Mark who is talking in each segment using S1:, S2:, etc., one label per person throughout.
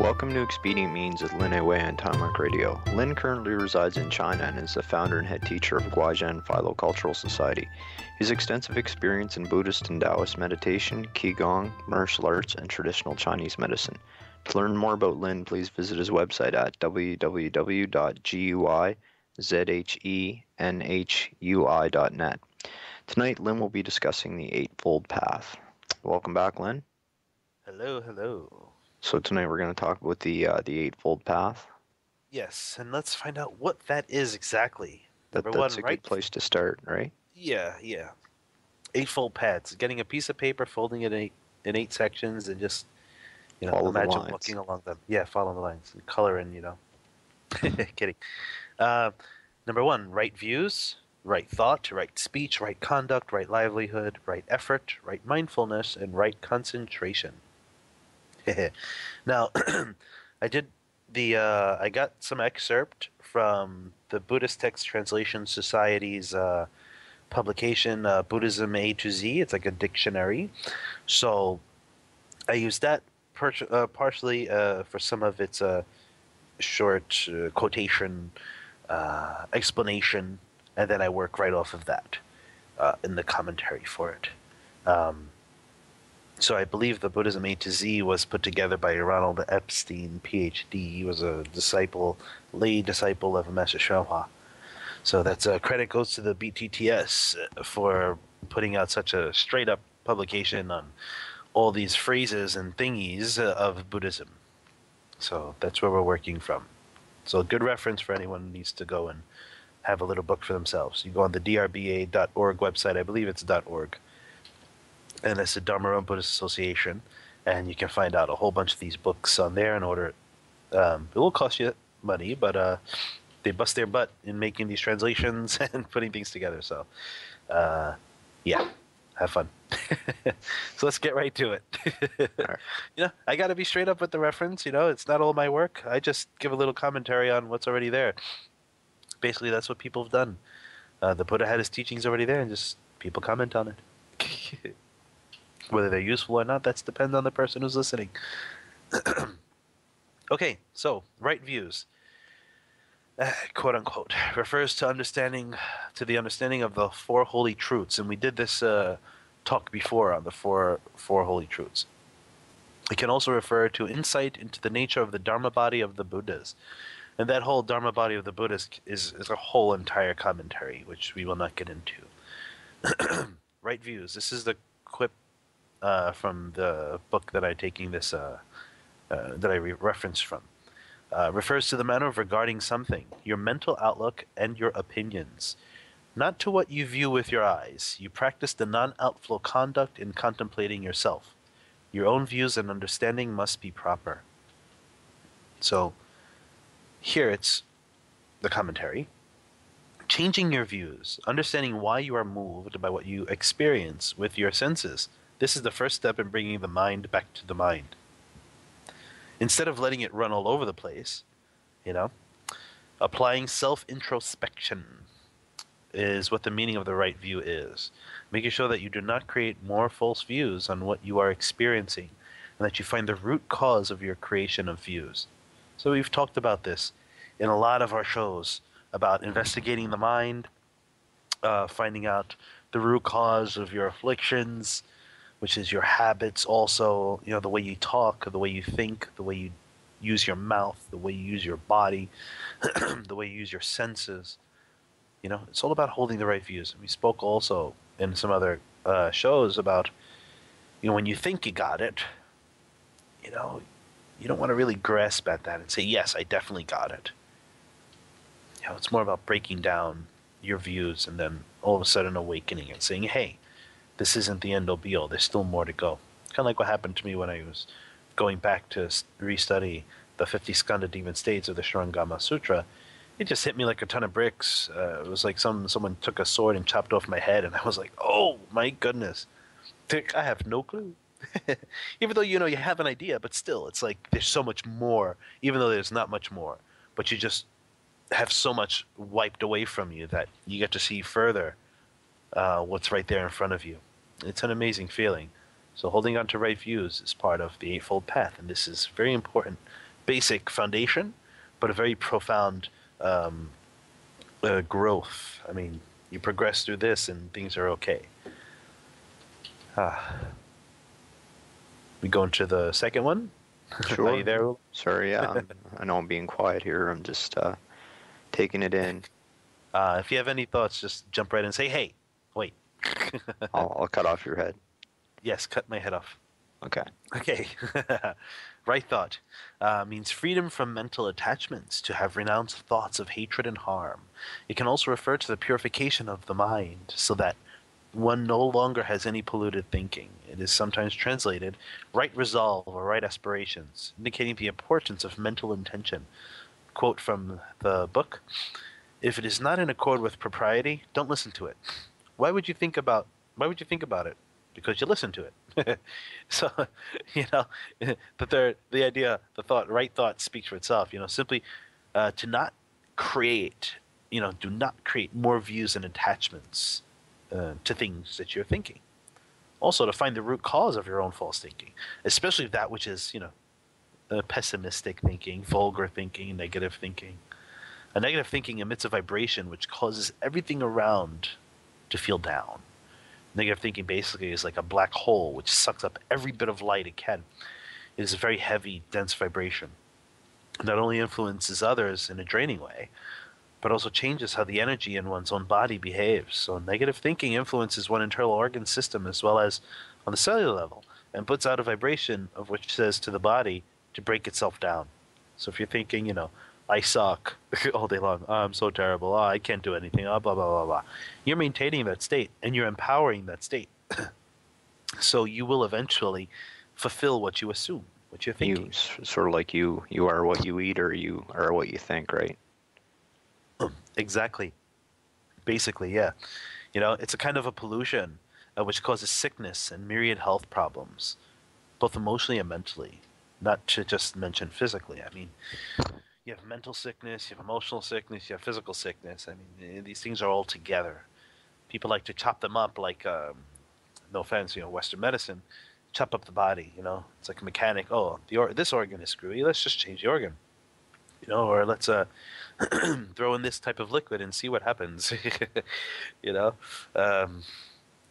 S1: Welcome to Expedient Means with Lin Wei on Timelink Radio. Lin currently resides in China and is the founder and head teacher of Guajian Philo-Cultural Society. His extensive experience in Buddhist and Taoist meditation, Qigong, martial arts, and traditional Chinese medicine. To learn more about Lin, please visit his website at www.guizhenhui.net. Tonight, Lin will be discussing the Eightfold Path. Welcome back, Lin.
S2: Hello, hello.
S1: So tonight we're going to talk about the Eightfold Path.
S2: Yes, and let's find out what that is exactly. Number
S1: That's
S2: one,
S1: a
S2: right?
S1: good place to start, right?
S2: Yeah. Eightfold paths. Getting a piece of paper, folding it in eight sections, and just
S1: Follow the
S2: imagine
S1: lines.
S2: walking along them. Yeah, follow the lines and color in. Kidding. Number one, right views, right thought, right speech, right conduct, right livelihood, right effort, right mindfulness, and right concentration. Now, I did I got some excerpt from the Buddhist Text Translation Society's publication, Buddhism A to Z. It's like a dictionary. So I used that partially for some of its short quotation explanation, and then I work right off of that in the commentary for it. So I believe the Buddhism A to Z was put together by Ronald Epstein, PhD. He was a lay disciple of Master Shenhua. So that's credit goes to the BTTS for putting out such a straight up publication on all these phrases and thingies of Buddhism. So that's where we're working from. So a good reference for anyone who needs to go and have a little book for themselves. You go on the drba.org website. I believe it's .org. And it's the Dharma Buddhist Association, and you can find out a whole bunch of these books on there and order it. It will cost you money, but they bust their butt in making these translations and putting things together. So, yeah, have fun. So let's get right to it.
S1: Right.
S2: I got to be straight up with the reference. It's not all my work. I just give a little commentary on what's already there. Basically, that's what people have done. The Buddha had his teachings already there, and just people comment on it. Whether they're useful or not, that depends on the person who's listening. Okay, so right views, quote unquote, refers to the understanding of the four holy truths, and we did this talk before on the four holy truths. It can also refer to insight into the nature of the Dharma body of the Buddhas, and that whole Dharma body of the Buddhas is a whole entire commentary, which we will not get into. Right views. This is the quip from the book that I'm taking this that I referenced from. Refers to the manner of regarding something, your mental outlook and your opinions, not to what you view with your eyes. You practice the non-outflow conduct in contemplating yourself. Your own views and understanding must be proper. So here it's the commentary. Changing your views, understanding why you are moved by what you experience with your senses. This is the first step in bringing the mind back to the mind. Instead of letting it run all over the place, applying self-introspection is what the meaning of the right view is. Making sure that you do not create more false views on what you are experiencing, and that you find the root cause of your creation of views. So we've talked about this in a lot of our shows about investigating the mind, finding out the root cause of your afflictions, which is your habits also, the way you talk, the way you think, the way you use your mouth, the way you use your body, the way you use your senses. It's all about holding the right views. We spoke also in some other shows about, when you think you got it, you don't want to really grasp at that and say, yes, I definitely got it. It's more about breaking down your views and then all of a sudden awakening and saying, hey, this isn't the end all be all. There's still more to go. Kind of like what happened to me when I was going back to restudy the 50 Skanda Demon States of the Shurangama Sutra. It just hit me like a ton of bricks. It was like someone took a sword and chopped off my head, and I was like, oh my goodness. I have no clue. Even though you have an idea, but still, it's like there's so much more, even though there's not much more. But you just have so much wiped away from you that you get to see further what's right there in front of you. It's an amazing feeling. So holding on to right views is part of the Eightfold Path, and this is very important basic foundation, but a very profound growth. I mean, you progress through this and things are okay. We go into the second one.
S1: Sure.
S2: Are you there?
S1: Sorry, yeah. I know I'm being quiet here. I'm just taking it in.
S2: If you have any thoughts, just jump right in and say, "Hey, wait."
S1: I'll cut off your head.
S2: Yes, cut my head off.
S1: Okay.
S2: Okay. Right thought means freedom from mental attachments, to have renounced thoughts of hatred and harm. It can also refer to the purification of the mind, so that one no longer has any polluted thinking. It is sometimes translated right resolve or right aspirations, indicating the importance of mental intention. Quote from the book: "If it is not in accord with propriety, don't listen to it. Why would you think about it? Because you listen to it." So, you know, the idea, the thought, right thought speaks for itself. Simply to not create, do not create more views and attachments to things that you're thinking. Also, to find the root cause of your own false thinking, especially that which is, pessimistic thinking, vulgar thinking, negative thinking. A negative thinking emits a vibration which causes everything around to feel down. Negative thinking basically is like a black hole which sucks up every bit of light it can. It is a very heavy, dense vibration. It not only influences others in a draining way, but also changes how the energy in one's own body behaves. So negative thinking influences one internal organ system as well as on the cellular level, and puts out a vibration of which says to the body to break itself down. So if you're thinking, I suck all day long, oh, I'm so terrible, oh, I can't do anything, oh, blah, blah, blah, blah. You're maintaining that state and you're empowering that state. So you will eventually fulfill what you assume, what you're thinking.
S1: Sort of like you are what you eat, or you are what you think, right?
S2: Exactly. Basically, yeah. It's a kind of a pollution which causes sickness and myriad health problems, both emotionally and mentally, not to just mention physically. I mean, you have mental sickness, you have emotional sickness, you have physical sickness. I mean, these things are all together. People like to chop them up like, no offense, Western medicine, chop up the body, It's like a mechanic. Oh, this organ is screwy, let's just change the organ. Or let's throw in this type of liquid and see what happens. you know,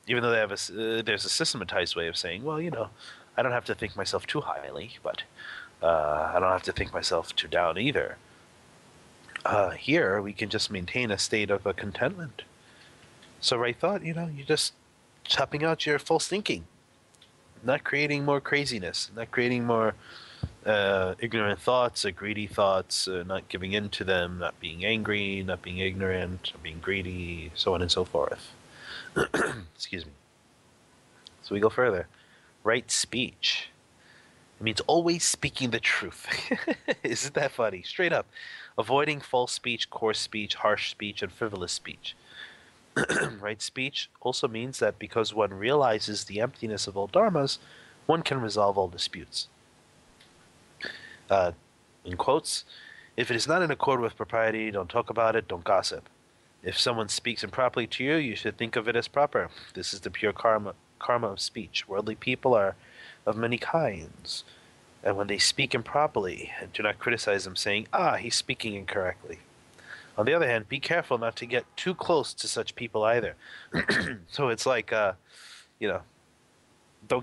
S2: Even though there's a systematized way of saying, well, I don't have to think myself too highly, but I don't have to think myself too down either. Here we can just maintain a state of contentment. So right thought, you're just chopping out your false thinking, not creating more craziness, not creating more ignorant thoughts, greedy thoughts, not giving in to them, not being angry, not being ignorant, not being greedy, so on and so forth. Excuse me. So we go further. Right speech. It means always speaking the truth. Isn't that funny? Straight up. Avoiding false speech, coarse speech, harsh speech, and frivolous speech. Right speech also means that because one realizes the emptiness of all dharmas, one can resolve all disputes. In quotes, if it is not in accord with propriety, don't talk about it, don't gossip. If someone speaks improperly to you, you should think of it as proper. This is the pure karma of speech. Worldly people are of many kinds, and when they speak improperly, do not criticize them, saying, he's speaking incorrectly. On the other hand, be careful not to get too close to such people either. So it's like, don't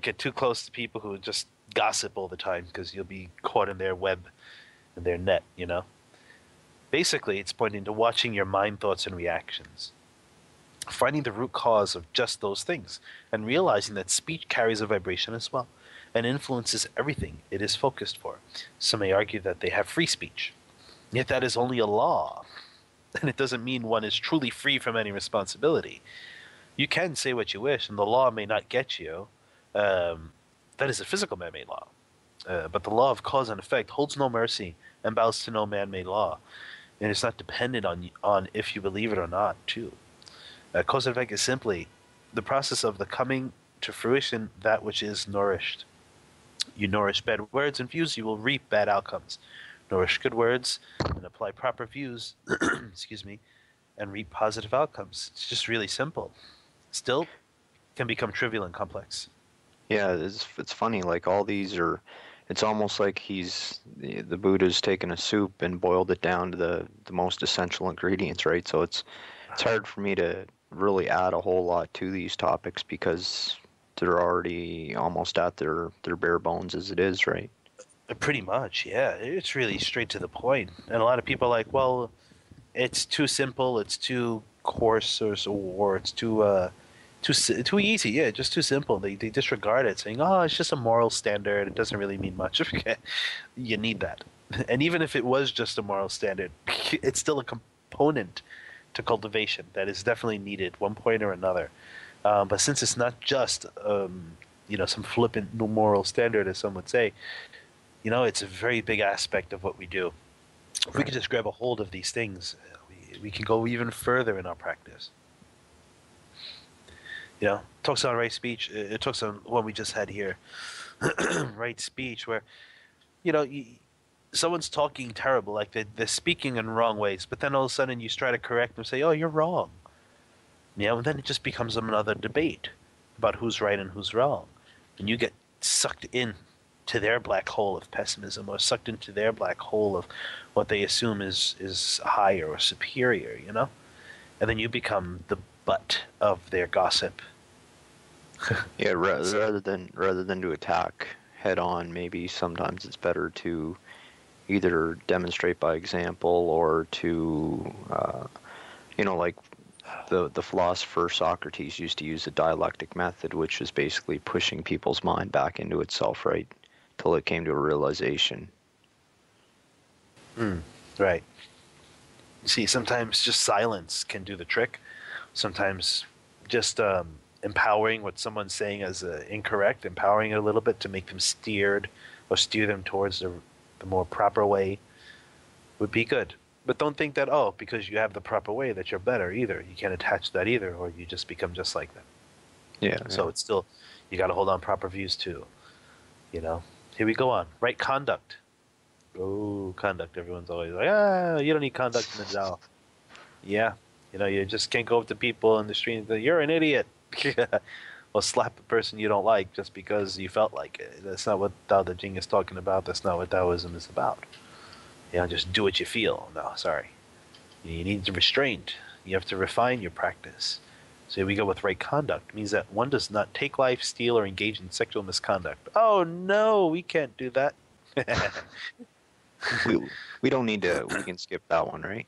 S2: get too close to people who just gossip all the time, because you'll be caught in their web, in their net, Basically, it's pointing to watching your mind, thoughts, and reactions, finding the root cause of just those things, and realizing that speech carries a vibration as well, and influences everything it is focused for. Some may argue that they have free speech, yet that is only a law, and it doesn't mean one is truly free from any responsibility. You can say what you wish, and the law may not get you. That is a physical man-made law. But the law of cause and effect holds no mercy and bows to no man-made law. And it's not dependent on if you believe it or not, too. Cause and effect is simply the process of the coming to fruition that which is nourished. You nourish bad words and views, you will reap bad outcomes. Nourish good words and apply proper views, excuse me, and reap positive outcomes. It's just really simple. Still, can become trivial and complex.
S1: Yeah, it's funny. Like all these are, It's almost like the Buddha's taken a soup and boiled it down to the most essential ingredients, right? So it's hard for me to really add a whole lot to these topics because they're already almost at their bare bones as it is, right?
S2: Pretty much, yeah. It's really straight to the point. And a lot of people are like, well, it's too simple, it's too coarse, or it's too easy. Yeah, just too simple. They disregard it, saying, "Oh, it's just a moral standard. It doesn't really mean much." Okay, you need that. And even if it was just a moral standard, it's still a component to cultivation that is definitely needed, one point or another. But since it's not just some flippant moral standard, as some would say, it's a very big aspect of what we do. If we could just grab a hold of these things, we can go even further in our practice. Talks on right speech. It talks on what we just had here, right speech, where you know someone's talking terrible, like they're speaking in wrong ways, but then all of a sudden you try to correct them, say, "Oh, you're wrong." And then it just becomes another debate about who's right and who's wrong, and you get sucked in to their black hole of pessimism, or sucked into their black hole of what they assume is higher or superior, and then you become the butt of their gossip.
S1: Yeah, rather than to attack head on, maybe sometimes it's better to either demonstrate by example or to, like the philosopher Socrates used to use the dialectic method, which is basically pushing people's mind back into itself, right, till it came to a realization.
S2: Right. See, sometimes just silence can do the trick. Sometimes just empowering what someone's saying as incorrect, empowering it a little bit to make them steered or steer them towards the more proper way would be good. But don't think that, because you have the proper way, that you're better either. You can't attach that either, or you just become just like them.
S1: Yeah.
S2: So it's still, you got to hold on proper views too. Here we go on. Right conduct. Oh, conduct. Everyone's always like, you don't need conduct in the Tao. Yeah. You just can't go up to people in the street and say, "You're an idiot." Or slap a person you don't like just because you felt like it. That's not what Tao Te Ching is talking about. That's not what Taoism is about. Just do what you feel. No, sorry. You need to restraint. You have to refine your practice. So here we go with right conduct. It means that one does not take life, steal, or engage in sexual misconduct. Oh no, we can't do that.
S1: we don't need to. We can skip that one, right?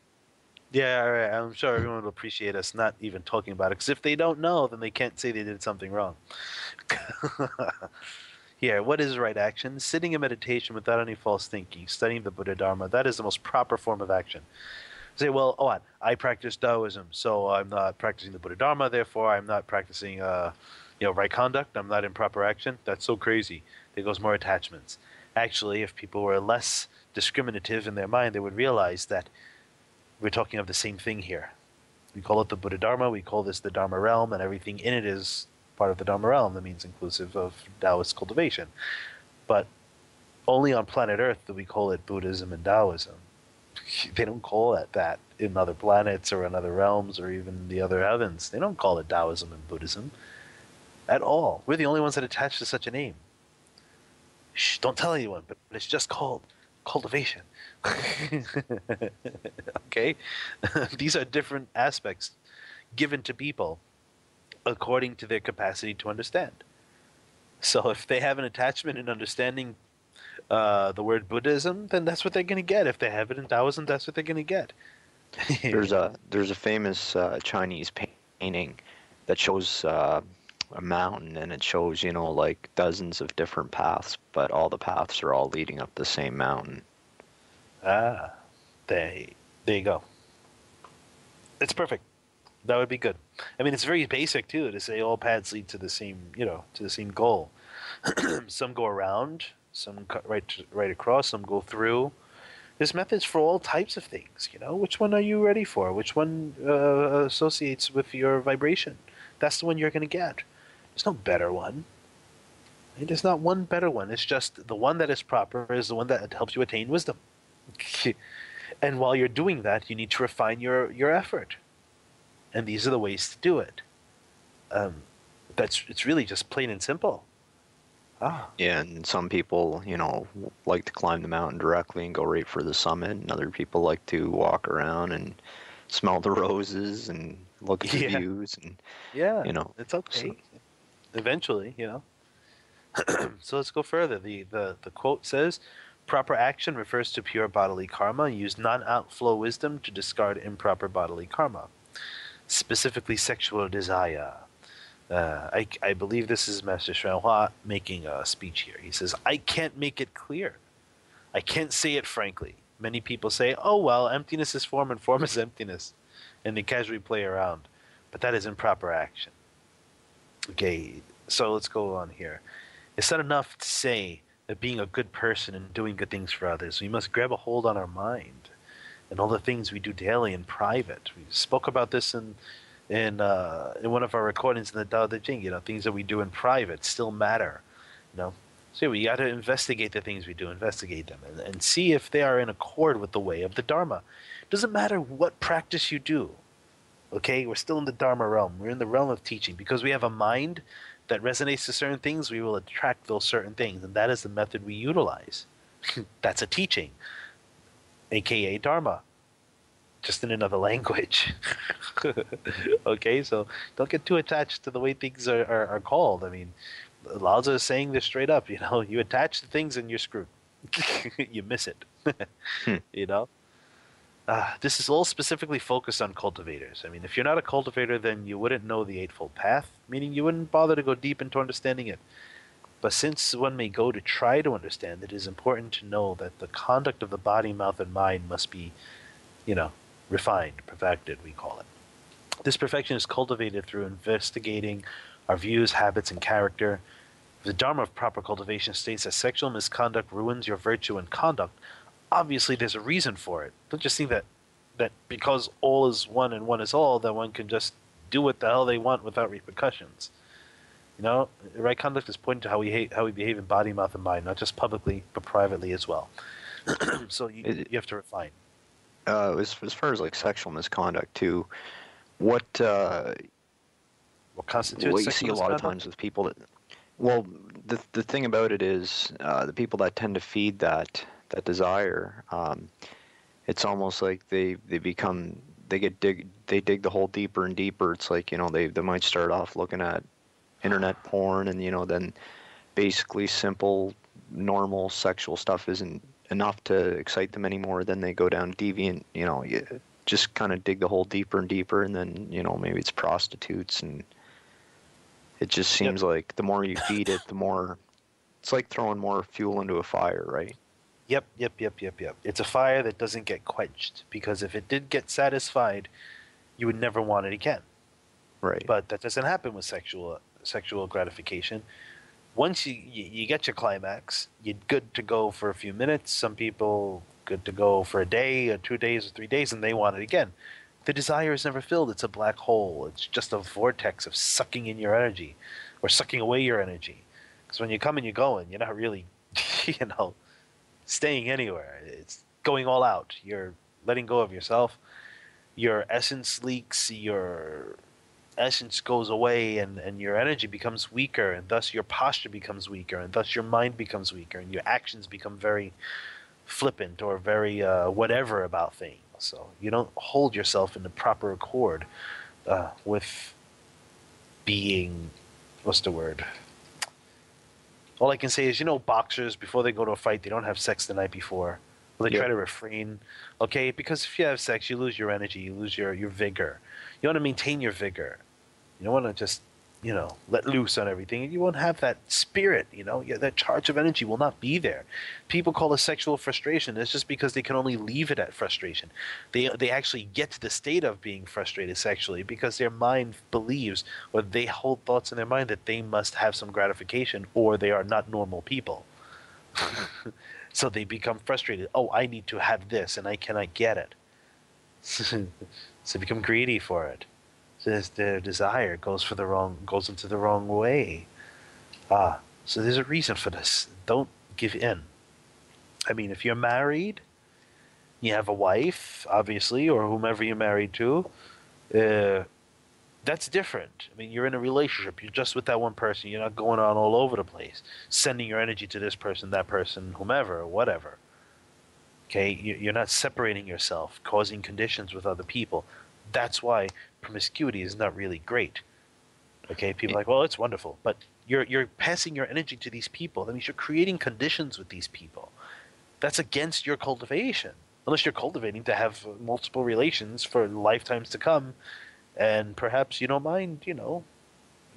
S2: Yeah, all right. I'm sure everyone will appreciate us not even talking about it, because if they don't know, then they can't say they did something wrong. Here, what is right action? Sitting in meditation without any false thinking, studying the Buddha Dharma, that is the most proper form of action. Say, well, I practice Taoism, so I'm not practicing the Buddha Dharma, therefore I'm not practicing right conduct, I'm not in proper action. That's so crazy. There goes more attachments. Actually, if people were less discriminative in their mind, they would realize that we're talking of the same thing here. We call it the Buddha Dharma, we call this the Dharma realm, and everything in it is part of the Dharma realm. That means inclusive of Taoist cultivation. But only on planet Earth do we call it Buddhism and Taoism. They don't call it that in other planets or in other realms or even the other heavens. They don't call it Taoism and Buddhism at all. We're the only ones that attach to such a name. Shh, don't tell anyone, but it's just called cultivation. Okay? These are different aspects given to people according to their capacity to understand. So if they have an attachment in understanding the word Buddhism, then that's what they're going to get. If they have it in Taoism, that's what they're going to get.
S1: There's a famous Chinese painting that shows a mountain, and it shows like dozens of different paths, but all the paths are all leading up the same mountain.
S2: There you go. It's perfect. That would be good. I mean, it's very basic too to say all paths lead to the same, to the same goal. Some go around, some cut right across, some go through. There's methods for all types of things. Which one are you ready for? Which one associates with your vibration? That's the one you're going to get. There's no better one. There's not one better one. It's just the one that is proper is the one that helps you attain wisdom. And while you're doing that, you need to refine your effort. And these are the ways to do it. It's really just plain and simple. Ah,
S1: Yeah, and some people, like to climb the mountain directly and go right for the summit, and other people like to walk around and smell the roses and look at the
S2: yeah,
S1: views, and
S2: yeah.
S1: you know,
S2: It's
S1: so
S2: okay. Eventually, So let's go further. The quote says, "Proper action refers to pure bodily karma. Use non-outflow wisdom to discard improper bodily karma, specifically sexual desire." I believe this is Master Xuanhua making a speech here. He says, "I can't make it clear. I can't say it frankly. Many people say, oh, well, emptiness is form and form is emptiness, and they casually play around. But that is improper action." Okay, so let's go on here. It's not enough to say that being a good person and doing good things for others. We must grab a hold on our mind and all the things we do daily in private. We spoke about this in one of our recordings in the Tao Te Ching. Things that we do in private still matter. You know, so we got to investigate the things we do, investigate them, and see if they are in accord with the way of the Dharma. It doesn't matter what practice you do. Okay, we're still in the Dharma realm. We're in the realm of teaching because we have a mind that resonates to certain things. We will attract those certain things, and that is the method we utilize. That's a teaching, aka Dharma, just in another language. Okay, so don't get too attached to the way things are called. I mean, Lao Tzu is saying this straight up. You attach to things and you're screwed. You miss it.
S1: hmm.
S2: you know. This is all specifically focused on cultivators. I mean, if you're not a cultivator, then you wouldn't know the Eightfold Path, meaning you wouldn't bother to go deep into understanding it. But since one may go to try to understand, it is important to know that the conduct of the body, mouth, and mind must be, you know, refined, perfected, we call it. This perfection is cultivated through investigating our views, habits, and character. The Dharma of proper cultivation states that sexual misconduct ruins your virtue and conduct. Obviously, there's a reason for it. Don't just think that because all is one and one is all, that one can just do what the hell they want without repercussions. Right conduct is pointing to how we behave in body, mouth, and mind, not just publicly but privately as well. So you
S1: it,
S2: you have to refine.
S1: as far as like sexual misconduct too, what
S2: What constitutes
S1: what you see
S2: sexual
S1: a lot of
S2: misconduct?
S1: times with people that, well, the thing about it is, the people that tend to feed that desire, it's almost like they become, they dig the hole deeper and deeper. It's like, they might start off looking at internet porn, and then basically simple normal sexual stuff isn't enough to excite them anymore. Then they go down deviant, you just kind of dig the hole deeper and deeper, and then maybe it's prostitutes, and it just
S2: Yep.
S1: seems like the more you feed it, the more it's like throwing more fuel into a fire, right?
S2: Yep, yep, yep, yep, yep. It's a fire that doesn't get quenched because if it did get satisfied, you would never want it again.
S1: Right.
S2: But that doesn't happen with sexual gratification. Once you get your climax, you're good to go for a few minutes. Some people good to go for a day or 2 days or 3 days, and they want it again. The desire is never filled. It's a black hole. It's just a vortex of sucking in your energy or sucking away your energy. Because when you come and you're going, you're not really, you know, staying anywhere. It's going all out. You're letting go of yourself. Your essence leaks. Your essence goes away, and your energy becomes weaker, and thus your posture becomes weaker, and thus your mind becomes weaker, and your actions become very flippant or very whatever about things. So you don't hold yourself in the proper accord with being, what's the word? All I can say is, boxers, before they go to a fight, they don't have sex the night before. Well, they try
S1: Yep.
S2: to refrain, okay? Because if you have sex, you lose your energy, you lose your vigor. You want to maintain your vigor. You don't want to just, let loose on everything. You won't have that spirit, that charge of energy will not be there. People call it sexual frustration. It's just because they can only leave it at frustration. They actually get to the state of being frustrated sexually because their mind believes, or they hold thoughts in their mind that they must have some gratification or they are not normal people. So they become frustrated. Oh, I need to have this and I cannot get it. So become greedy for it. So their desire goes into the wrong way. So there's a reason for this. Don't give in. I mean, if you're married, you have a wife, obviously, or whomever you're married to, uh, That's different. I mean, you're in a relationship. You're just with that one person. You're not going on all over the place, sending your energy to this person, that person, whomever, whatever. Okay, you're not separating yourself, causing conditions with other people. That's why promiscuity is not really great. Okay, people are like, well, it's wonderful, but you're passing your energy to these people. That means you're creating conditions with these people. That's against your cultivation, unless you're cultivating to have multiple relations for lifetimes to come, and perhaps you don't mind,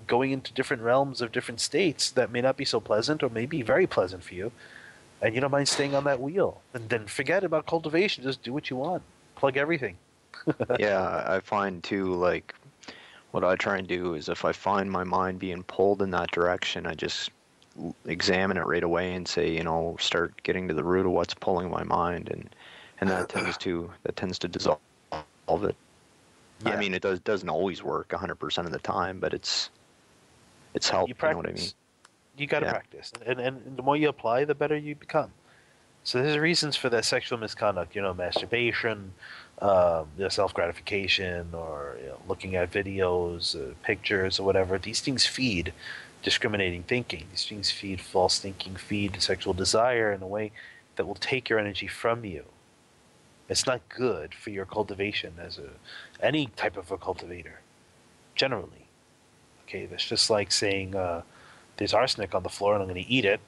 S2: going into different realms of different states that may not be so pleasant or may be very pleasant for you, and you don't mind staying on that wheel. And then forget about cultivation. Just do what you want. Plug everything.
S1: Yeah, I find too, like, what I try and do is if I find my mind being pulled in that direction, I just examine it right away and say, start getting to the root of what's pulling my mind, and that tends to dissolve it. I
S2: Yeah,
S1: mean, it doesn't always work 100% of the time, but it's
S2: you
S1: helped, you know what I mean?
S2: practice. You got to
S1: Yeah.
S2: practice, and the more you apply, the better you become. So there's reasons for that sexual misconduct. Masturbation, self gratification, or looking at videos, pictures, or whatever. These things feed discriminating thinking. These things feed false thinking, feed sexual desire in a way that will take your energy from you. It's not good for your cultivation as any type of a cultivator, generally. Okay, that's just like saying there's arsenic on the floor and I'm going to eat it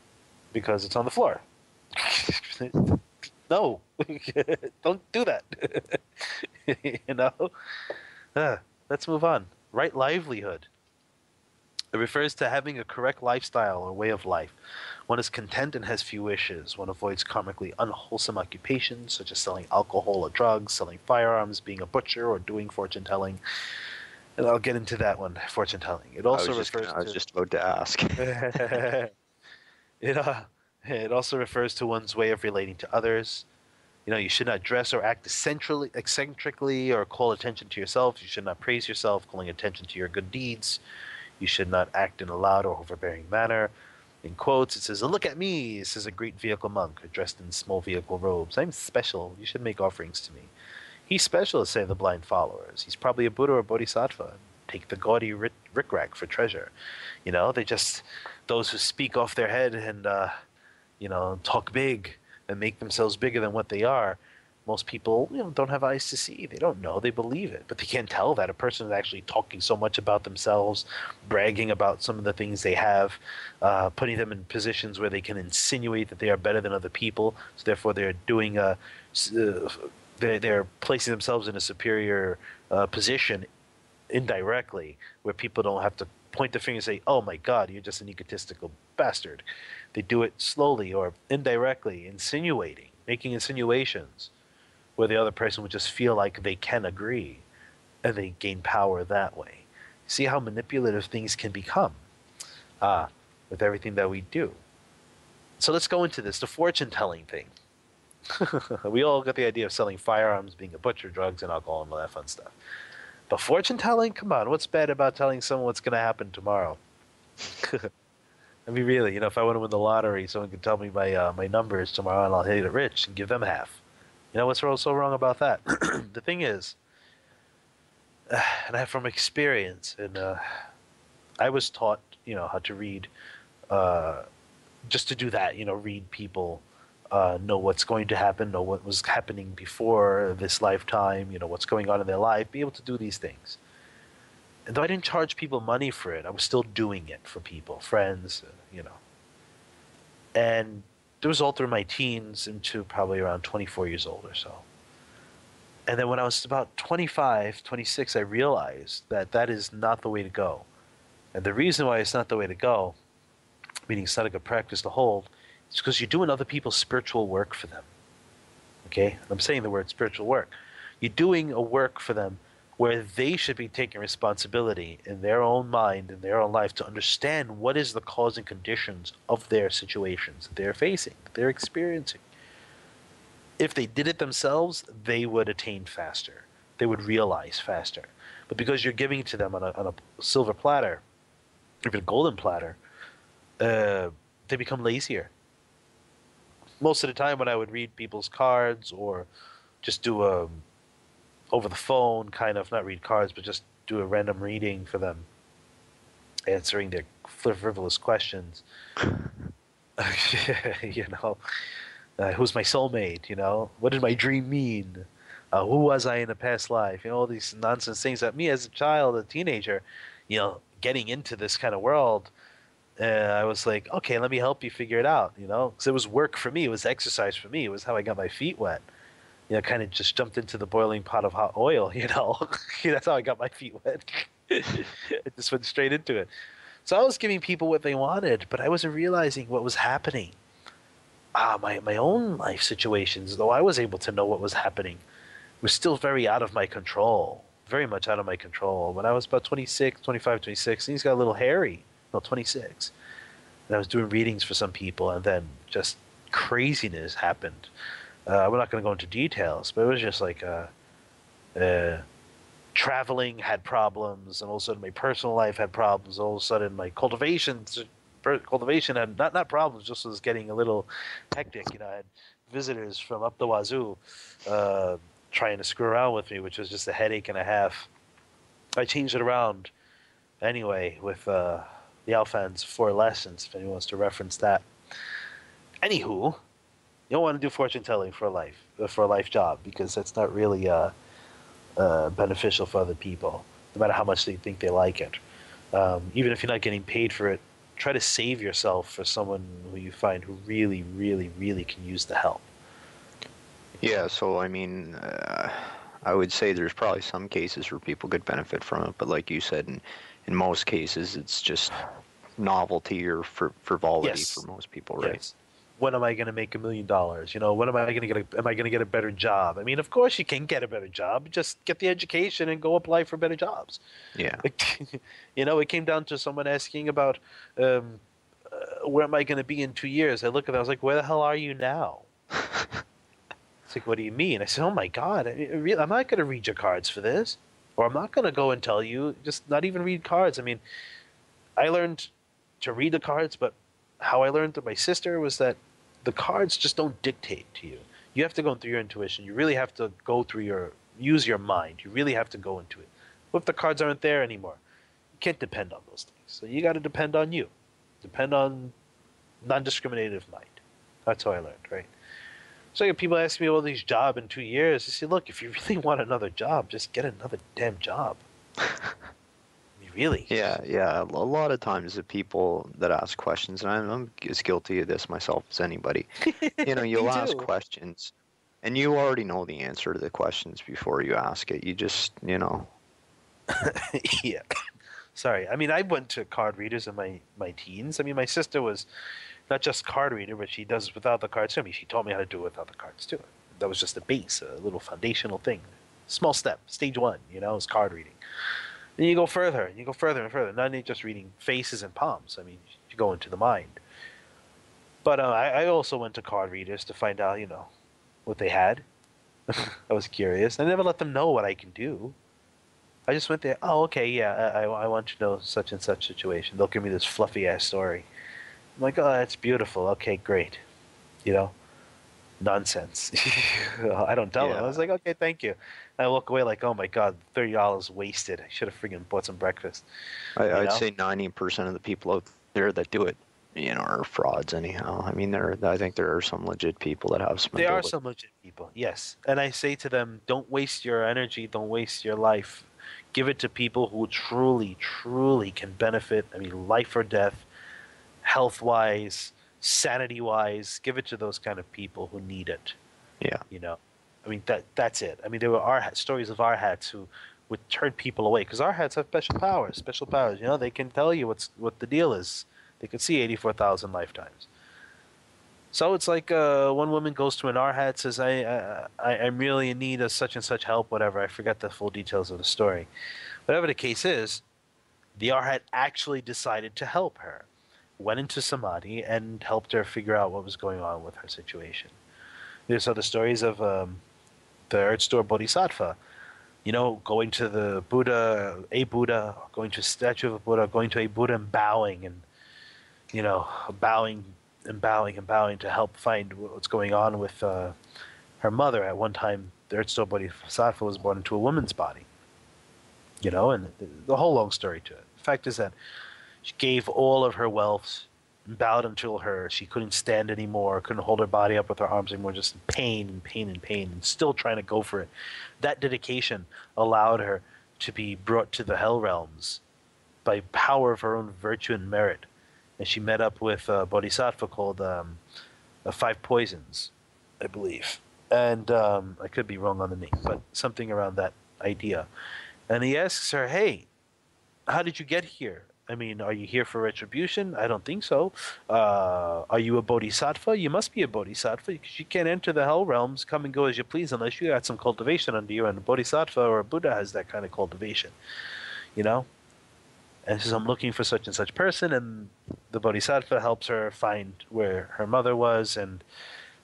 S2: because it's on the floor. No, don't do that. you know. Uh, let's move on. Right livelihood. It refers to having a correct lifestyle or way of life. One is content and has few wishes. One avoids karmically unwholesome occupations such as selling alcohol or drugs, selling firearms, being a butcher, or doing fortune telling. And I'll get into that one, fortune telling. It
S1: I
S2: also
S1: was just
S2: refers
S1: gonna, I was
S2: to
S1: just about to ask.
S2: it. It also refers to one's way of relating to others. You should not dress or act eccentrically or call attention to yourself. You should not praise yourself, calling attention to your good deeds. You should not act in a loud or overbearing manner. In quotes, it says, "Look at me," says a great vehicle monk dressed in small vehicle robes. "I'm special. You should make offerings to me." He's special, say the blind followers. He's probably a Buddha or Bodhisattva. Take the gaudy rickrack for treasure. Those who speak off their head and, talk big and make themselves bigger than what they are. Most people, don't have eyes to see. They don't know. They believe it, but they can't tell that a person is actually talking so much about themselves, bragging about some of the things they have, putting them in positions where they can insinuate that they are better than other people. So therefore, they're doing they're placing themselves in a superior position indirectly, where people don't have to point the finger and say, "Oh my God, you're just an egotistical bastard." They do it slowly or indirectly, insinuating, making insinuations, where the other person would just feel like they can agree, and they gain power that way. See how manipulative things can become with everything that we do. So let's go into this, the fortune telling thing. We all got the idea of selling firearms, being a butcher, drugs, and alcohol, and all that fun stuff. But fortune telling, come on, what's bad about telling someone what's going to happen tomorrow? I mean, really, if I want to win the lottery, someone could tell me my numbers tomorrow, and I'll hit it rich and give them half. What's so wrong about that? The thing is, and I have from experience, and I was taught, how to read, uh, just to do that. Read people, know what's going to happen, know what was happening before this lifetime, what's going on in their life, be able to do these things. And though I didn't charge people money for it, I was still doing it for people, friends, And it was all through my teens into probably around 24 years old or so. And then when I was about 25, 26, I realized that that is not the way to go. And the reason why it's not the way to go, meaning it's not a good practice to hold, is because you're doing other people's spiritual work for them. Okay? I'm saying the word spiritual work. You're doing a work for them where they should be taking responsibility in their own mind, in their own life, to understand what is the cause and conditions of their situations that they're facing, that they're experiencing. If they did it themselves, they would attain faster. They would realize faster. But because you're giving it to them on a silver platter, even a golden platter, they become lazier. Most of the time when I would read people's cards or just do a over the phone kind of, not read cards, but just do a random reading for them, answering their frivolous questions. You know, who's my soulmate? You know, what did my dream mean? Who was I in a past life? You know, all these nonsense things that me as a child, a teenager, you know, getting into this kind of world, I was like, okay, let me help you figure it out. You know, because it was work for me, it was exercise for me, it was how I got my feet wet. You know, kind of just jumped into the boiling pot of hot oil. You know, that's how I got my feet wet. It just went straight into it. So I was giving people what they wanted, but I wasn't realizing what was happening. My own life situations, though I was able to know what was happening, was still very out of my control, very much out of my control. When I was about 26, 25, 26, things got a little hairy. No, 26. And I was doing readings for some people, and then just craziness happened. We're not going to go into details, but it was just like traveling had problems, and all of a sudden my personal life had problems. All of a sudden my cultivation had not problems, just was getting a little hectic. You know, I had visitors from up the wazoo trying to screw around with me, which was just a headache and a half. I changed it around anyway with the Alphans 4 lessons, if anyone wants to reference that. Anywho, you don't want to do fortune telling for a life job, because that's not really beneficial for other people, no matter how much they think they like it. Even if you're not getting paid for it, try to save yourself for someone who you find who really, really, really can use the help.
S1: Yeah, so I mean, I would say there's probably some cases where people could benefit from it, but like you said, in most cases, it's just novelty or frivolity for
S2: Yes.
S1: most people, right?
S2: Yes. When am I going to make $1 million? You know, when am I going to am I going to get a better job? I mean, of course you can get a better job. Just get the education and go apply for better jobs.
S1: Yeah.
S2: You know, it came down to someone asking about where am I going to be in 2 years? I look at that, I was like, where the hell are you now? It's like, what do you mean? I said, oh my God, I'm not going to read your cards for this. Or I'm not going to go and tell you, just not even read cards. I mean, I learned to read the cards, but how I learned through my sister was that the cards just don't dictate to you. You have to go through your intuition. You really have to go through use your mind. You really have to go into it. What if the cards aren't there anymore? You can't depend on those things. So you got to depend on you. Depend on non-discriminative mind. That's how I learned, right? So like, people ask me all these jobs in 2 years. I say, look, if you really want another job, just get another damn job. I mean, really?
S1: Yeah. A lot of times the people that ask questions, and I'm as guilty of this myself as anybody, you know, you'll ask questions, and you already know the answer to the questions before you ask it. You just, you know.
S2: Yeah. Sorry. I mean, I went to card readers in my teens. I mean, my sister was not just card reader, but she does without the cards too. I mean, she taught me how to do it without the cards too. That was just a base, a little foundational thing. Small step, stage one, you know, is card reading. Then you go further, and you go further and further. Not only just reading faces and palms. I mean, you go into the mind. But I also went to card readers to find out, you know, what they had. I was curious. I never let them know what I can do. I just went there. Oh, okay, yeah. I want to know such and such situation. They'll give me this fluffy ass story. I'm like, oh, that's beautiful. Okay, great. You know, nonsense. I don't tell them. I was like, okay, thank you. And I walk away like, oh my God, $30 wasted. I should have freaking bought some breakfast.
S1: I'd say 90% of the people out there that do it, you know, are frauds anyhow. I mean, I think there are some legit people that have some ability.
S2: There are some legit people, yes. And I say to them, don't waste your energy, don't waste your life. Give it to people who truly, truly can benefit. I mean, life or death, health-wise, sanity-wise. Give it to those kind of people who need it.
S1: Yeah.
S2: You know, I mean, that's it. I mean, there were stories of Arhats who would turn people away, because Arhats have special powers. Special powers, you know, they can tell you what the deal is. They could see 84,000 lifetimes. So it's like one woman goes to an Arhat, says, I'm really in need of such and such help, whatever. I forgot the full details of the story. Whatever the case is, the Arhat actually decided to help her. Went into Samadhi and helped her figure out what was going on with her situation. There's other stories of the Earth Store Bodhisattva, you know, going to the Buddha, going to a statue of a Buddha, going to a Buddha and bowing, and, you know, bowing to help find what's going on with her mother. At one time, the Earth Store Bodhisattva was born into a woman's body. you know, and the whole long story to it. The fact is that she gave all of her wealth and bowed until she couldn't stand anymore, couldn't hold her body up with her arms anymore, just in pain and pain and pain, and still trying to go for it. That dedication allowed her to be brought to the hell realms by power of her own virtue and merit. And she met up with a bodhisattva called Five Poisons, I believe. And I could be wrong on the name, but something around that idea. And he asks her, hey, how did you get here? I mean, are you here for retribution? I don't think so. Are you a bodhisattva? You must be a bodhisattva because you can't enter the hell realms, come and go as you please unless you got some cultivation under you. And a bodhisattva or a Buddha has that kind of cultivation, you know? And says, I'm looking for such and such person. And the bodhisattva helps her find where her mother was. And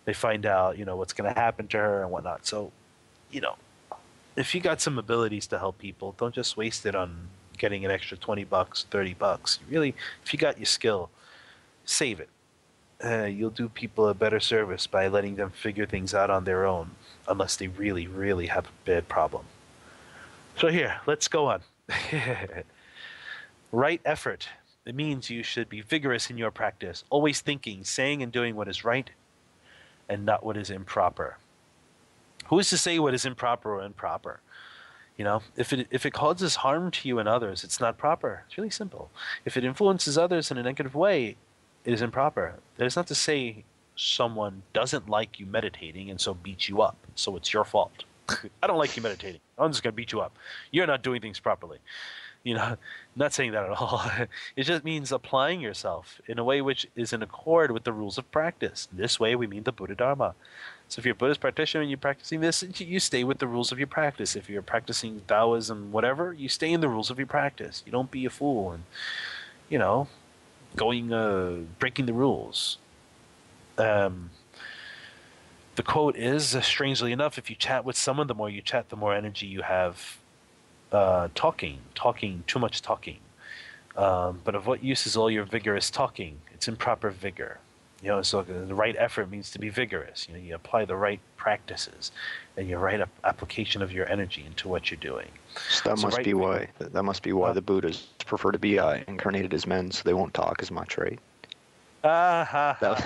S2: they find out, you know, what's going to happen to her and whatnot. So, you know, if you got some abilities to help people, don't just waste it on getting an extra $20, $30. Really, if you got your skill, save it. You'll do people a better service by letting them figure things out on their own, unless they really, really have a bad problem. So here, let's go on. Right effort. It means you should be vigorous in your practice, always thinking, saying, and doing what is right and not what is improper. Who is to say what is improper or improper? You know, if it causes harm to you and others, it's not proper. It's really simple. If it influences others in a negative way, it is improper. That is not to say someone doesn't like you meditating and so beats you up. So it's your fault. I don't like you meditating. I'm just going to beat you up. You're not doing things properly. You know, not saying that at all. It just means applying yourself in a way which is in accord with the rules of practice. This way we mean the Buddha Dharma. So if you're a Buddhist practitioner and you're practicing this, you stay with the rules of your practice. If you're practicing Taoism, whatever, you stay in the rules of your practice. You don't be a fool and, you know, breaking the rules. The quote is, strangely enough, if you chat with someone, the more you chat, the more energy you have talking, too much talking. But of what use is all your vigorous talking? It's improper vigor. You know, so the right effort means to be vigorous. You know, you apply the right practices and your right application of your energy into what you're doing.
S1: So that must be why the Buddhas prefer to be incarnated as men, so they won't talk as much, right?
S2: That
S1: was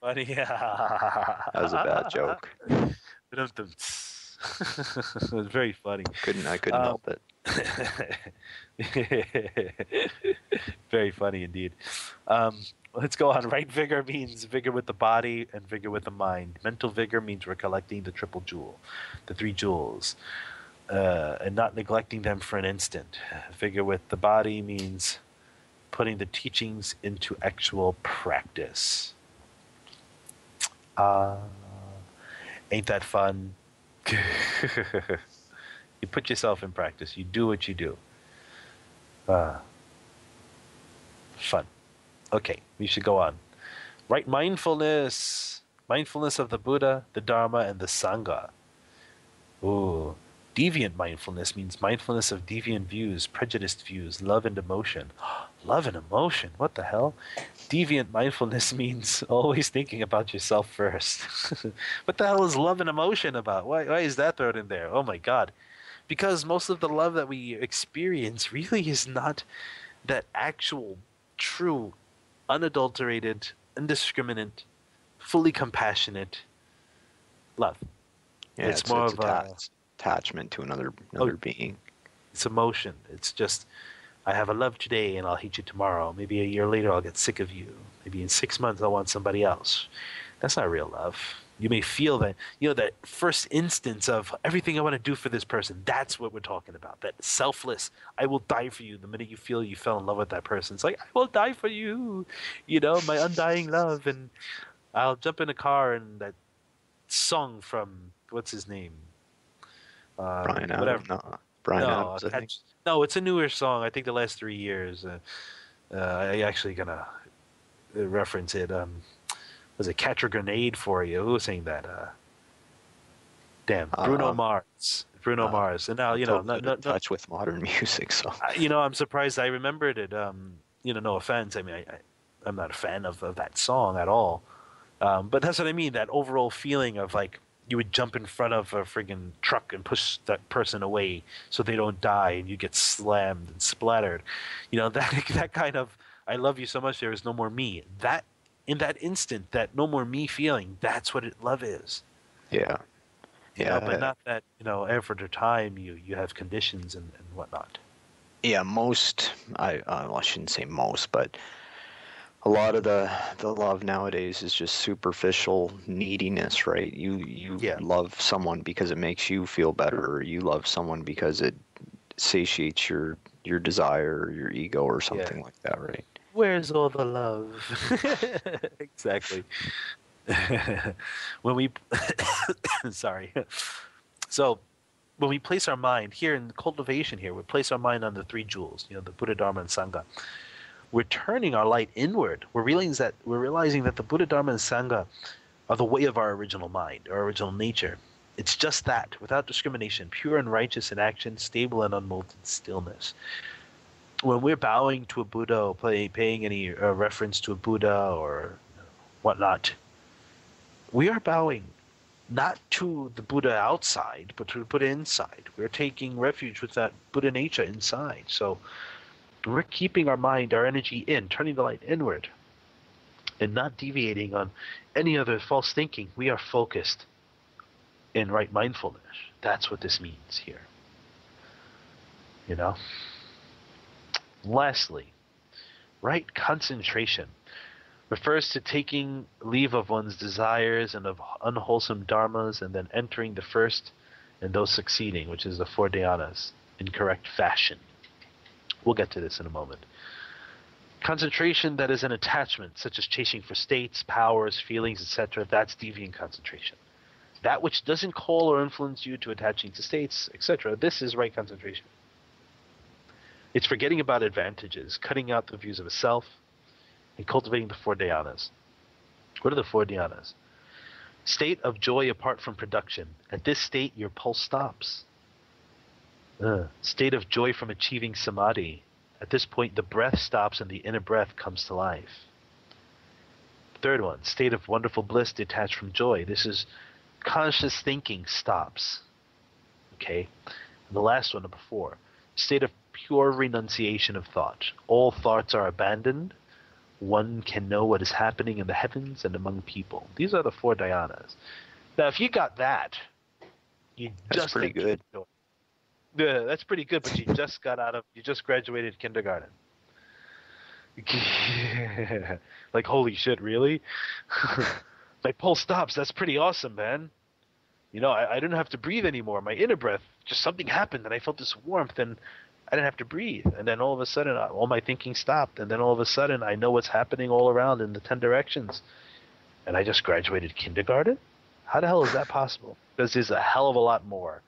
S2: funny.
S1: That was a bad joke.
S2: It was very funny.
S1: I couldn't help it.
S2: Very funny indeed. Let's go on. Right vigor means vigor with the body and vigor with the mind. Mental vigor means we're collecting the triple jewel, the three jewels, and not neglecting them for an instant. Vigor with the body means putting the teachings into actual practice. Ain't that fun? You put yourself in practice. You do what you do. Fun. Okay, we should go on. Right mindfulness. Mindfulness of the Buddha, the Dharma, and the Sangha. Ooh. Deviant mindfulness means mindfulness of deviant views, prejudiced views, love and emotion. Love and emotion? What the hell? Deviant mindfulness means always thinking about yourself first. What the hell is love and emotion about? Why is that thrown in there? Oh my God. Because most of the love that we experience really is not that actual, true, unadulterated, indiscriminate, fully compassionate love.
S1: Yeah, it's more of a attachment to another being.
S2: It's emotion. It's just, I have a love today and I'll hate you tomorrow. Maybe a year later I'll get sick of you. Maybe in 6 months I'll want somebody else. That's not real love. You may feel that, you know, that first instance of everything I want to do for this person. That's what we're talking about. That selfless, I will die for you. The minute you feel you fell in love with that person, it's like, I will die for you. You know, my undying love. And I'll jump in a car and that song from, what's his name?
S1: Brian Adams.
S2: Whatever.
S1: No, Brian Adams, I think.
S2: No, it's a newer song. I think the last 3 years. I actually gonna reference it. Was it Catch a Grenade for You? Who was saying that? Bruno Mars. Bruno Mars. And now, you know,
S1: not in touch with modern music, so.
S2: You know, I'm surprised I remembered it. You know, no offense. I mean, I'm not a fan of that song at all. But that's what I mean. That overall feeling of like, you would jump in front of a friggin' truck and push that person away so they don't die, and you get slammed and splattered. That kind of I love you so much there is no more me. That in that instant, that no more me feeling, that's what love is.
S1: Yeah.
S2: But
S1: Yeah.
S2: not that, after time you have conditions and whatnot.
S1: Yeah, most well, I shouldn't say most, but a lot of the love nowadays is just superficial neediness, right? You
S2: Yeah.
S1: love someone because it makes you feel better, or you love someone because it satiates your desire or your ego or
S2: Yeah.
S1: something like that, right?
S2: Where's all the love? Exactly. When we sorry. So when we place our mind here in cultivation here, we place our mind on the three jewels, the Buddha, Dharma, and Sangha. We're turning our light inward. We're realizing that the Buddha, Dharma, and Sangha are the way of our original mind, our original nature. It's just that, without discrimination, pure and righteous in action, stable and unmolded stillness. When we're bowing to a Buddha or paying any reference to a Buddha or whatnot, we are bowing not to the Buddha outside, but to the Buddha inside. We're taking refuge with that Buddha nature inside. So we're keeping our mind, our energy in, turning the light inward, and not deviating on any other false thinking. We are focused in right mindfulness. That's what this means here. Lastly, right concentration refers to taking leave of one's desires and of unwholesome dharmas and then entering the first and those succeeding, which is the four dhyanas, in correct fashion. We'll get to this in a moment. Concentration that is an attachment, such as chasing for states, powers, feelings, etc., that's deviant concentration. That which doesn't call or influence you to attaching to states, etc., this is right concentration. It's forgetting about advantages, cutting out the views of a self, and cultivating the four dhyanas. What are the four dhyanas? State of joy apart from production. At this state, your pulse stops. State of joy from achieving samadhi. At this point, the breath stops and the inner breath comes to life. Third one, state of wonderful bliss detached from joy. This is conscious thinking stops. Okay? And the last one, number 4, state of pure renunciation of thought. All thoughts are abandoned. One can know what is happening in the heavens and among people. These are the four dhyanas. Now, if you got that,
S1: That's pretty good.
S2: Yeah, that's pretty good, but you just graduated kindergarten. Like, holy shit, really? My pulse stops. That's pretty awesome, man. I didn't have to breathe anymore. My inner breath, just something happened and I felt this warmth and I didn't have to breathe. And then all of a sudden, all my thinking stopped. And then all of a sudden, I know what's happening all around in the 10 directions. And I just graduated kindergarten? How the hell is that possible? Because there's a hell of a lot more.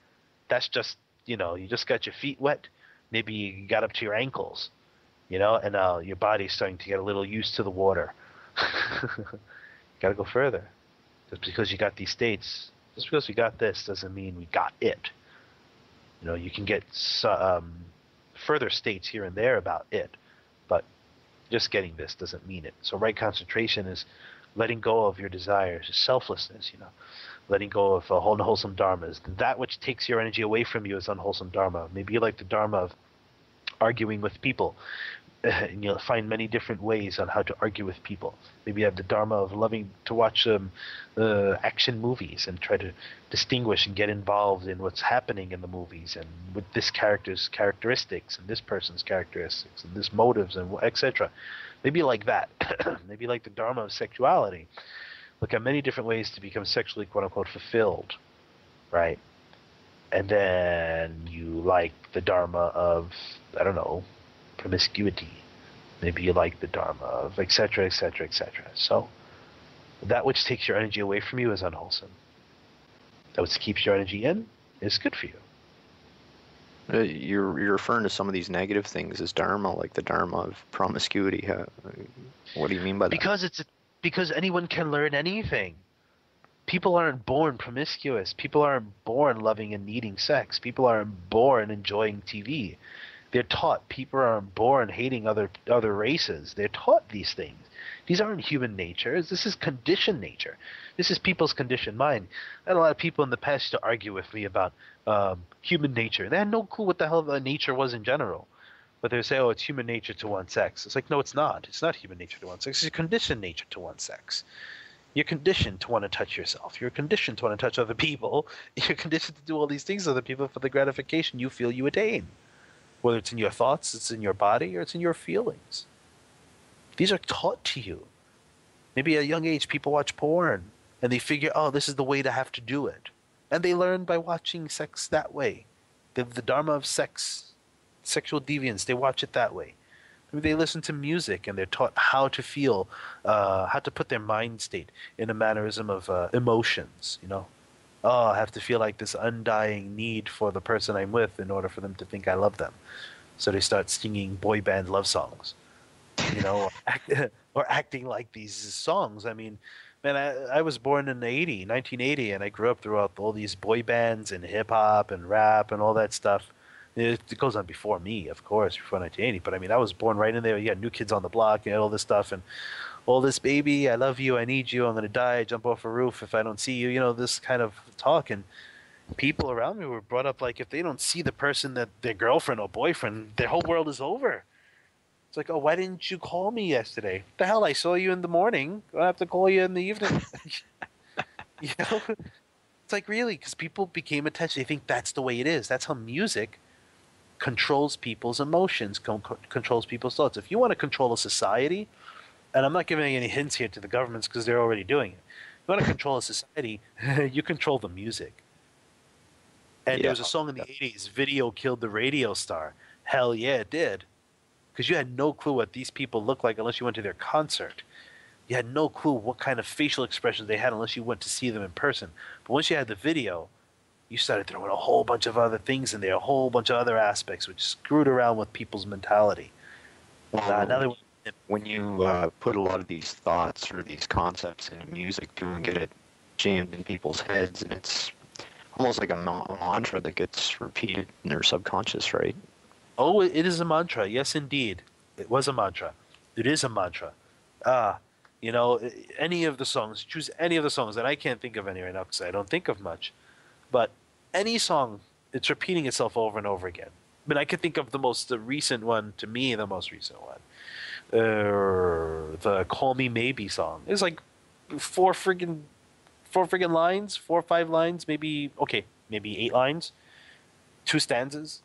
S2: That's just, you just got your feet wet. Maybe you got up to your ankles, and your body's starting to get a little used to the water. Got to go further. Just because you got these states, just because we got this doesn't mean we got it. You can get further states here and there about it, but just getting this doesn't mean it. So right concentration is letting go of your desires, selflessness, letting go of unwholesome dharmas. That which takes your energy away from you is unwholesome dharma. Maybe you like the dharma of arguing with people, and you'll find many different ways on how to argue with people. Maybe you have the dharma of loving to watch action movies and try to distinguish and get involved in what's happening in the movies and with this character's characteristics and this person's characteristics and this motives and etc. Maybe you like that. Maybe you like the dharma of sexuality. Look at many different ways to become sexually quote-unquote fulfilled, right? And then you like the dharma of, I don't know, promiscuity. Maybe you like the dharma of etc., etc., etc. So that which takes your energy away from you is unwholesome. That which keeps your energy in is good for you.
S1: You're referring to some of these negative things as dharma, like the dharma of promiscuity. What do you mean by that?
S2: Because anyone can learn anything. People aren't born promiscuous. People aren't born loving and needing sex. People aren't born enjoying TV. They're taught. People are born hating other races. They're taught these things. These aren't human natures. This is conditioned nature. This is people's conditioned mind. I had a lot of people in the past to argue with me about human nature. They had no clue what the hell nature was in general. But they say, oh, it's human nature to want sex. It's like, no, it's not. It's not human nature to want sex. It's conditioned nature to want sex. You're conditioned to want to touch yourself. You're conditioned to want to touch other people. You're conditioned to do all these things to other people for the gratification you feel you attain. Whether it's in your thoughts, it's in your body, or it's in your feelings. These are taught to you. Maybe at a young age, people watch porn, and they figure, oh, this is the way to have to do it. And they learn by watching sex that way. The dharma of sex, sexual deviance, they watch it that way. Maybe they listen to music, and they're taught how to feel, how to put their mind state in a mannerism of emotions, you know. Oh, I have to feel like this undying need for the person I'm with in order for them to think I love them. So they start singing boy band love songs, you know, or acting like these songs. I mean, man, I was born in 1980, and I grew up throughout all these boy bands and hip hop and rap and all that stuff. It goes on before me, of course, before 1980. But I mean, I was born right in there. You had New Kids on the Block and all this stuff, and all this, baby, I love you, I need you, I'm gonna die, jump off a roof if I don't see you. You know, this kind of talk. And people around me were brought up like, if they don't see the person that their girlfriend or boyfriend, their whole world is over. It's like, oh, why didn't you call me yesterday? The hell, I saw you in the morning. I have to call you in the evening. You know, it's like, really, because people became attached. They think that's the way it is. That's how music controls people's emotions, controls people's thoughts. If you want to control a society, and I'm not giving any hints here to the governments because they're already doing it. If you want to control a society, you control the music. And there was a song in the 80s, Video Killed the Radio Star. Hell yeah, it did. Because you had no clue what these people looked like unless you went to their concert. You had no clue what kind of facial expressions they had unless you went to see them in person. But once you had the video, you started throwing a whole bunch of other things in there, a whole bunch of other aspects, which screwed around with people's mentality.
S1: Well, when you put a lot of these thoughts or these concepts in music too and get it jammed in people's heads, and it's almost like a mantra that gets repeated in their subconscious, right?
S2: Oh, it is a mantra. Yes, indeed. It was a mantra. It is a mantra. You know, any of the songs, choose any of the songs, and I can't think of any right now because I don't think of much. But any song, it's repeating itself over and over again. I mean, I could think of the recent one, to me, the most recent one. The Call Me Maybe song. It's like four friggin' lines, 4 or 5 lines, maybe 8 lines, 2 stanzas,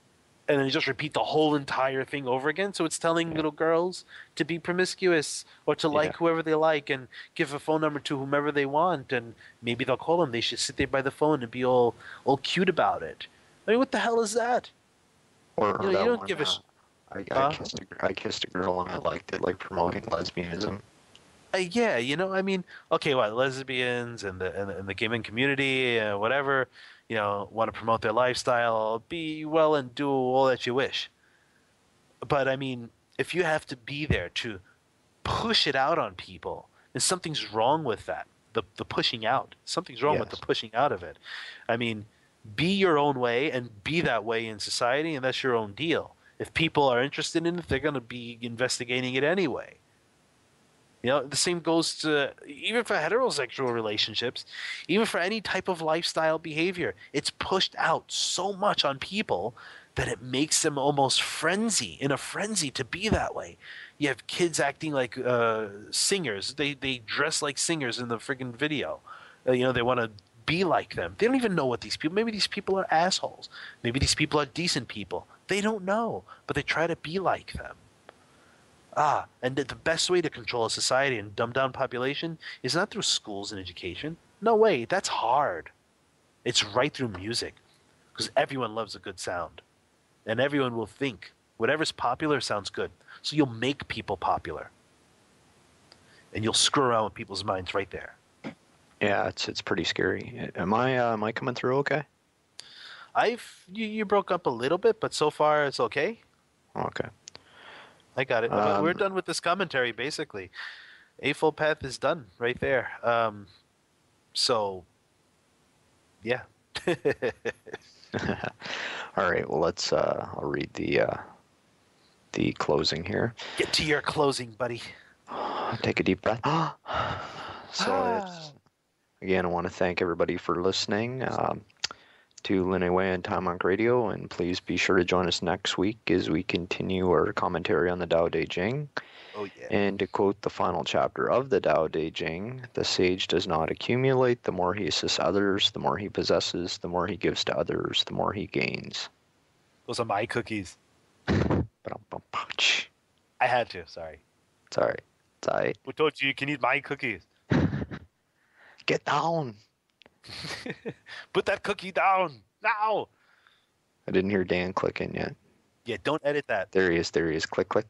S2: and then you just repeat the whole entire thing over again. So it's telling little girls to be promiscuous or to like whoever they like and give a phone number to whomever they want, and maybe they'll call them. They should sit there by the phone and be all cute about it. I mean, what the hell is that?
S1: Or
S2: You know,
S1: that
S2: you don't
S1: one,
S2: give a
S1: I kissed a girl and I liked it, like promoting lesbianism.
S2: Yeah, you know, I mean, okay, what, lesbians and the gay community, whatever, you know, want to promote their lifestyle, be well and do all that you wish. But I mean, if you have to be there to push it out on people, then something's wrong with that. The pushing out. Something's wrong with the pushing out of it. I mean, be your own way and be that way in society, and that's your own deal. If people are interested in it, they're going to be investigating it anyway. You know, the same goes to even for heterosexual relationships, even for any type of lifestyle behavior. It's pushed out so much on people that it makes them almost in a frenzy to be that way. You have kids acting like singers. They dress like singers in the friggin' video. You know, they want to be like them. They don't even know what these people. Maybe these people are assholes. Maybe these people are decent people. They don't know, but they try to be like them. And the best way to control a society and dumb down population is not through schools and education. No way, that's hard. It's right through music, because everyone loves a good sound, and everyone will think whatever's popular sounds good. So you'll make people popular, and you'll screw around with people's minds right there.
S1: Yeah, it's pretty scary. Am I coming through okay?
S2: You broke up a little bit, but so far it's okay.
S1: Okay.
S2: I got it. We're done with this commentary, basically. A Full Path is done right there. So, yeah.
S1: All right. Well, I'll read the the closing here.
S2: Get to your closing, buddy.
S1: Take a deep breath. Again, I want to thank everybody for listening to Linaway and Time on Radio, and please be sure to join us next week as we continue our commentary on the Tao Te Ching.
S2: Oh, yeah.
S1: And to quote the final chapter of the Tao Te Ching, the sage does not accumulate. The more he assists others, the more he possesses. The more he gives to others, the more he gains.
S2: Those are my cookies.
S1: I
S2: I had to, sorry.
S1: It's all right. It's all right.
S2: Who told you can eat my cookies?
S1: Get down.
S2: Put that cookie down now.
S1: I didn't hear Dan clicking yet.
S2: Yeah, don't edit that.
S1: There he is. There he is. Click, click.